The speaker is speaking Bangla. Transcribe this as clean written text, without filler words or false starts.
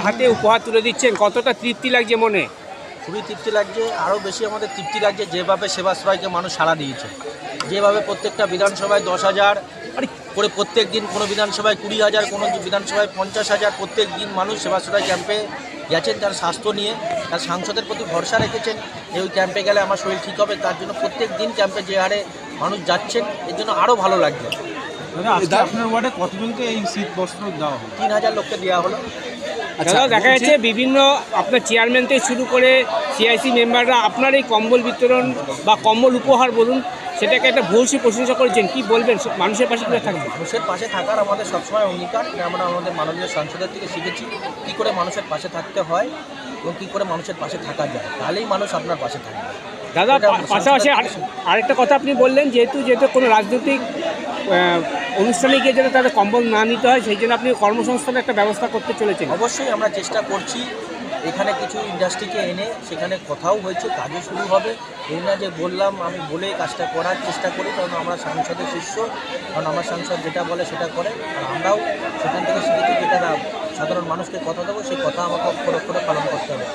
হাতে উপহার তুলে দিচ্ছেন, কতটা তৃপ্তি লাগছে মনে? খুবই তৃপ্তি লাগছে, আরও বেশি আমাদের তৃপ্তি লাগছে যেভাবে সেবাশ্রয়কে মানুষ সাড়া দিয়েছে, যেভাবে প্রত্যেকটা বিধানসভায় 10,000 করে প্রত্যেক দিন, কোনো বিধানসভায় 20,000, কোনো বিধানসভায় 50,000 প্রত্যেক দিন মানুষ সেবাশ্রয় ক্যাম্পে গেছেন তার স্বাস্থ্য নিয়ে, তার সাংসদের প্রতি ভরসা রেখেছেন যে ওই ক্যাম্পে গেলে আমার শরীর ঠিক হবে, তার জন্য প্রত্যেক দিন ক্যাম্পে যে হারে মানুষ যাচ্ছেন এর জন্য আরও ভালো লাগছে। আপনার ওয়ার্ডে কতজনকে এই শীত বস্ত্র দেওয়া হলো? 3,000 লোককে দেওয়া হলো। দাদা, দেখা যাচ্ছে বিভিন্ন আপনার চেয়ারম্যান থেকে শুরু করে সিআইসি মেম্বাররা আপনার এই কম্বল বিতরণ বা কম্বল উপহার বলুন, সেটাকে একটা ভূয়সী প্রশংসা করেছেন। কি বলবেন, মানুষের পাশে কীভাবে থাকবে? মানুষের পাশে থাকার আমাদের সবসময় অঙ্গীকার। আমরা আমাদের মাননীয় সাংসদের থেকে শিখেছি কী করে মানুষের পাশে থাকতে হয় এবং কী করে মানুষের পাশে থাকা যায়, তাহলেই মানুষ আপনার পাশে থাকবে। দাদা, পাশাপাশি আরেকটা কথা আপনি বললেন, যেহেতু কোনো রাজনৈতিক অনুষ্ঠানে গিয়ে যেন তাদের কম্বল না নিতে হয়, সেই জন্য আপনি কর্মসংস্থানের একটা ব্যবস্থা করতে চলেছেন। অবশ্যই আমরা চেষ্টা করছি, এখানে কিছু ইন্ডাস্ট্রিকে এনে সেখানে কথাও হয়েছে, কাজও শুরু হবে। এই না যে বললাম আমি বলে কাজটা করার চেষ্টা করি, কারণ আমরা সাংসদের শিষ্য, কারণ আমার সাংসদ যেটা বলে সেটা করে, আর আমরাও সেখান থেকে শিখেছি যেটা সাধারণ মানুষকে কথা দেবো সেই কথা আমাকে অক্ষরে অক্ষরে পালন করতে হবে।